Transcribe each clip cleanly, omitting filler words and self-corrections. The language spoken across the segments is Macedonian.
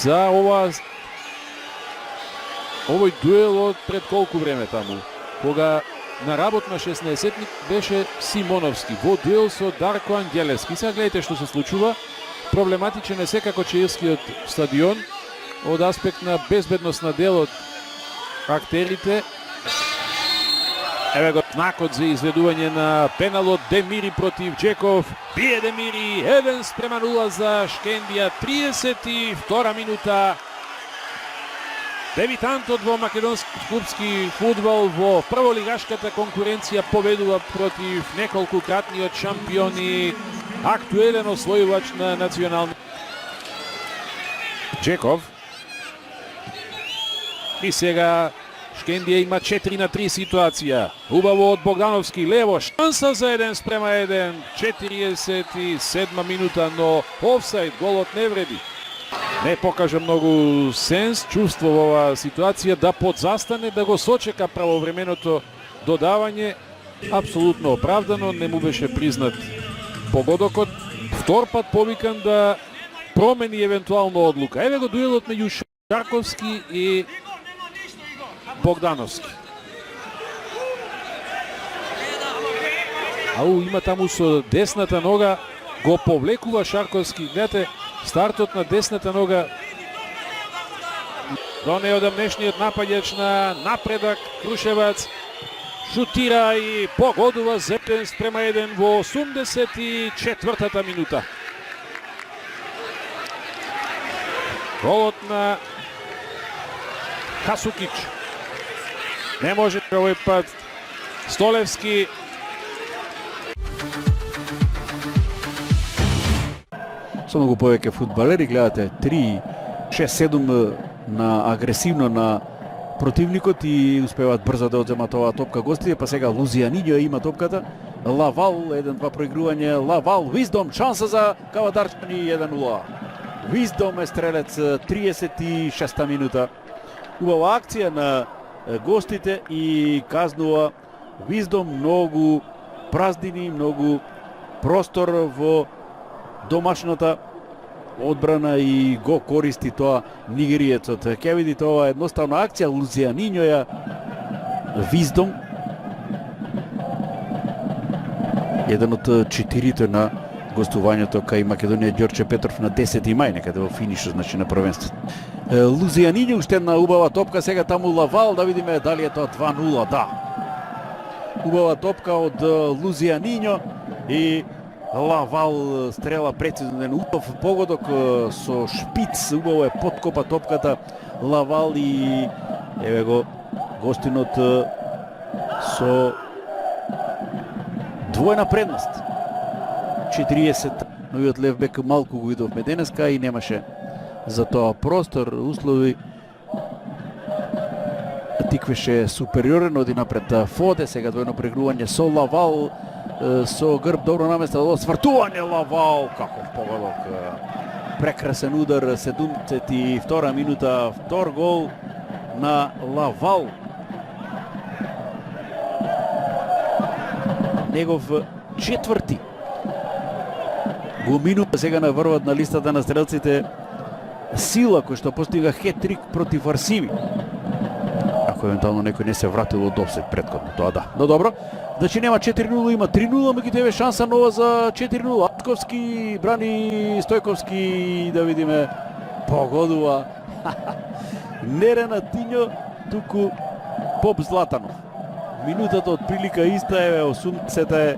за овој дуел од пред колку време таму, кога на работ на 16-тник беше Симоновски во дуел со Дарко Ангелевски. Сега гледайте што се случува. Проблематичен е секако Чаирскиот стадион од аспект на безбедност на дел од актерите. Еве го знакот за изведување на пеналот Демири против Джеков. Бие Демири, 1:0 за Шкендија, 32 минута. Дебитантот во македонски клубски фудбал во прволигашката конкуренција победува против неколкукратниот шампиони, актуелен освојувач на национални. Джеков. И сега Шкендија има 4-3 ситуација. Убаво од Богдановски, лево, шанса за 1:1, 47 минута, но офсайд, голот не вреди. Не покажа многу сенс, чувство во оваа ситуација да подзастане, да го сочека правовременото додавање. Апсолутно оправдано, не му беше признат погодокот. Втор пат повикан да промени евентуално одлука. Еве го дуелот меѓу Шарковски и Богдановски. Има таму со десната нога, го повлекува Шарковски. Гледате, стартот на десната нога до неодамнешниот напаѓач на Напредак Крушевац. Шутира и погодува за 1:1 во 84-та минута. Голот на Хасукич. Не може овој пат Столевски. Со многу повеќе фудбалери, гледате 3-6-7 на агресивно на противникот и успеваат брзо да одземат оваа топка гостите, па сега Лузијаниньо има топката. Лавал, 1-2 проигрување, Лавал, Виздом, шанса за Кавадарчани, 1-0. Виздом е стрелец, 36-та минута. Убава акција на гостите и казнува Виздом, многу праздини, многу простор во домашната одбрана и го користи тоа нигериецот. Ќе видите ова едноставна акција, Лузијаниньо ја Виздом. Еден од четирите на гостувањето кај Македонија Ѓорче Петров на 10 мај, некаде во финишот, значи на првенството. Лузијаниньо уште една убава топка, сега таму Лавал, да видиме дали е тоа 2-0, да. Убава топка од Лузијаниньо и Лавал стрела прецизен, убав погодок со шпиц, убаво е подкопа топката Лавал и еве го гостинот со двојна предност. 40, новиот левбек малку го видовме денеска и немаше за тоа простор, услови. Тиквеше супериорен, оди напред Фоде, сега двојно прегрување со Лавал, со грб добро наместено, свртување Лавал, каков погодок, прекрасен удар, 72 минута, втор гол на Лавал. Негов четврти. Го минува сега наврват на листата на стрелците Сила, кој што постига хет-трик против Арсими. Ако евентуално некој не се вратил од офсайд претходно, тоа да. Но добро, значи нема 4-0, има 3-0, меѓутоа еве шанса нова за 4-0. Атковски брани Стојковски, да видиме, погодува. Не Ренатиньо, туку Поп Златанов. Минутата од прилика иста, еве 80-та е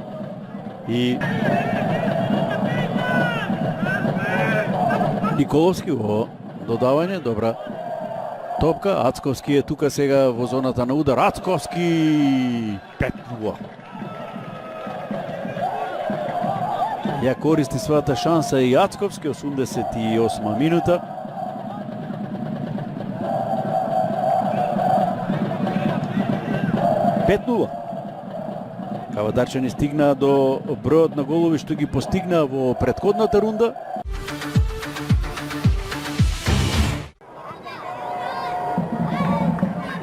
и Николовски во додавање, добра топка. Ацковски е тука сега во зоната на удар. Ацковски 5-0. Ја користи својата шанса и Ацковски, 88 минута. Кавадарчани стигна до бројот на голови што ги постигна во претходната рунда.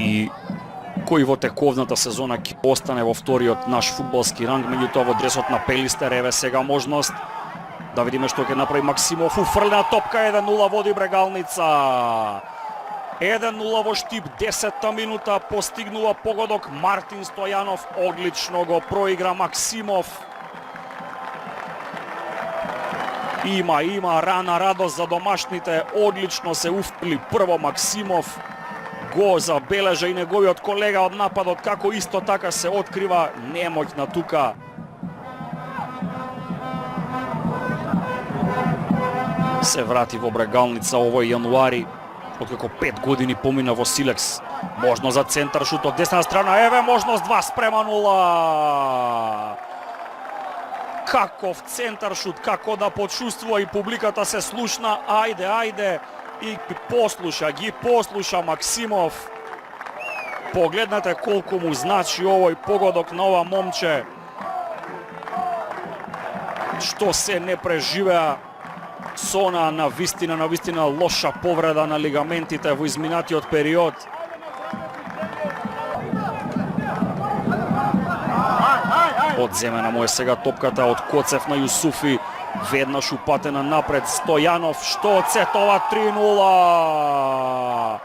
И кој во тековната сезона ќе остане во вториот наш фудбалски ранг, меѓутоа во дресот на Пелистер, еве сега можност Да видиме што ќе направи Максимов. Уфрлена топка, 1-0 води Брегалница. 1-0 во Штип, 10-та минута, постигнува погодок Мартин Стојанов, одлично го проигра Максимов. Има рана радост за домашните, одлично се уфрли прво Максимов. Го забележа и неговиот колега од нападот, како исто така се открива немоќна тука. Се врати во Брегалница овој јануари, откако 5 години помина во Силекс. Можност за центар шут од десна страна, еве можност 2:0. Каков центар шут, како да почувствува и публиката се слушна, ајде, и ги послуша Максимов. Погледнете колку му значи овој погодок на ова момче. Што се не преживеа со она на вистина лоша повреда на лигаментите во изминатиот период. Одземена му е сега топката од Коцев на Јусуфи. Веднаш упатена напред Стојанов, што оцетова 3-0.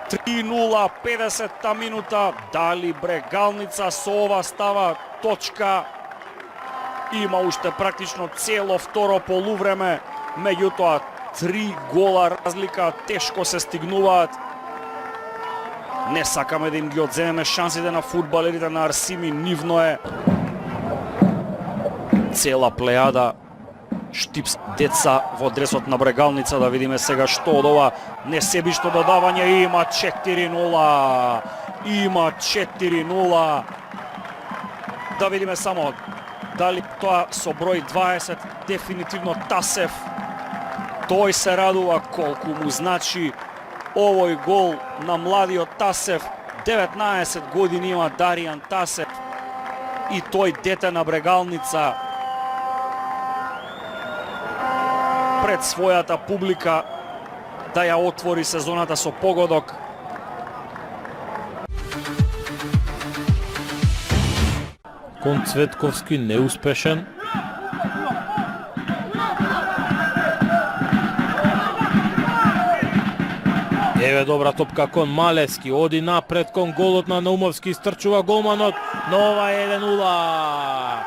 3-0, 50-та минута. Дали Брегалница со ова става точка? Има уште практично цело второ полувреме, меѓутоа 3 гола разлика, тешко се стигнуваат. Не сакаме да им ги одземеме шансите на фудбалерите на Арсими, нивно е. Цела плејада Штипс деца во дресот на Брегалница, да видиме сега што од ова несебично додавање. Има 4-0. Има 4-0. Да видиме само дали тоа со број 20, дефинитивно Тасев. Тој се радува колку му значи овој гол на младиот Тасев. 19 години има Даријан Тасев и тој дете на Брегалница пред својата публика да ја отвори сезоната со погодок. Кон Цветковски неуспешен. Еве добра топка кон Малески, оди напред кон голот на Наумовски, истрчува голманот, но ова е 1-0.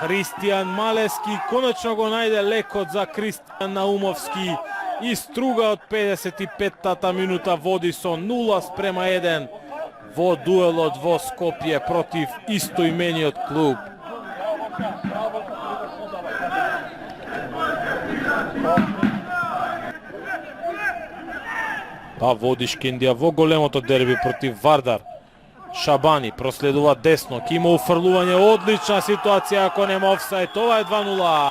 Христијан Малески конечно го најде лекот за Христијан Наумовски и струга од 55-та минута води со 0:1 во дуелот во Скопје против истоимениот клуб. Па води Шкендија во големото дерби против Вардар. Шабани проследува десно, ки има уфрлување, одлична ситуација, ако нема офсајд, ова е 2-0.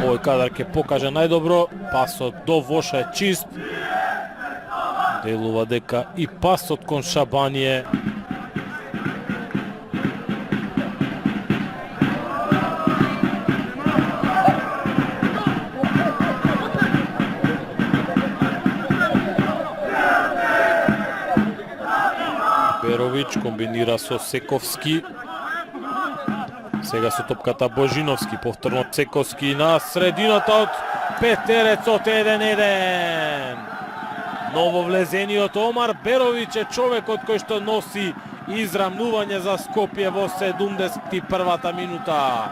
Овој кадар ќе покаже најдобро, пасот до Воша е чист. Делува дека и пасот кон Шабани е Берович комбинира со Сековски. Сега со топката Божиновски, повторно Сековски на средината од петерецот 1-1. Нововлезениот Омар Берович е човекот кој што носи израмнување за Скопје во 71-та минута.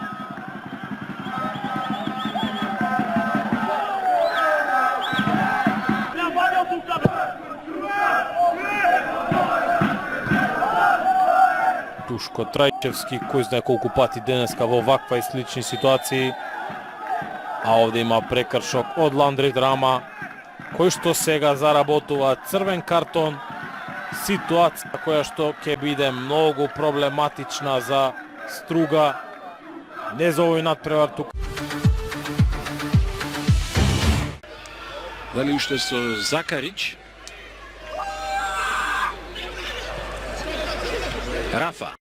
Душко Трајчевски, кој знае колку пати денеска во ваква и слични ситуации. А овде има прекршок од Ландри Драма, кој што сега заработува црвен картон. Ситуација која што ќе биде многу проблематична за Струга. Не за овој надпревар тука. Дали уште со Закарич? Рафа.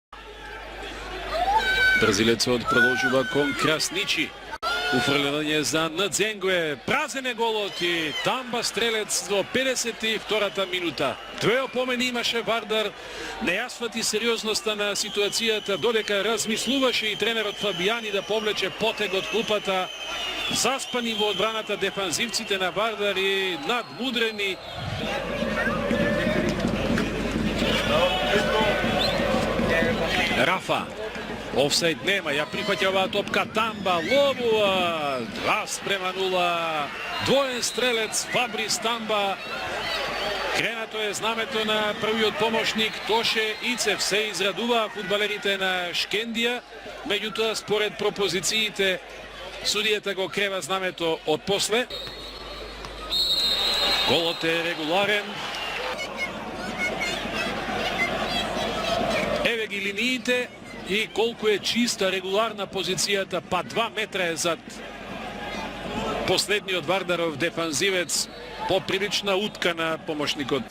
Бразилецот продолжува кон Красничи. Уфрлување за Надзенгуе, празен е голот и Тамба стрелец до 52-та минута. Две опомени имаше Вардар, не ја свати сериозноста на ситуацијата, додека размислуваше и тренерот Фабијани да повлече потег од клупата. Заспани во одбраната дефанзивците на Вардар и надмудрени. Рафа. Офсайд нема, ја прифаќа оваа топка Тамба, ловува 2:0, двоен стрелец Фабрис Тамба. Кренато е знамето на првиот помошник Тоше Ицев. Се израдуваа фудбалерите на Шкендија, меѓутоа според пропозициите судијата го крева знамето од после. Голот е регуларен. Еве ги линиите и колку е чиста, регуларна позицијата, па 2 метра е зад последниот Вардаров дефанзивец, поприлична утка на помошникот.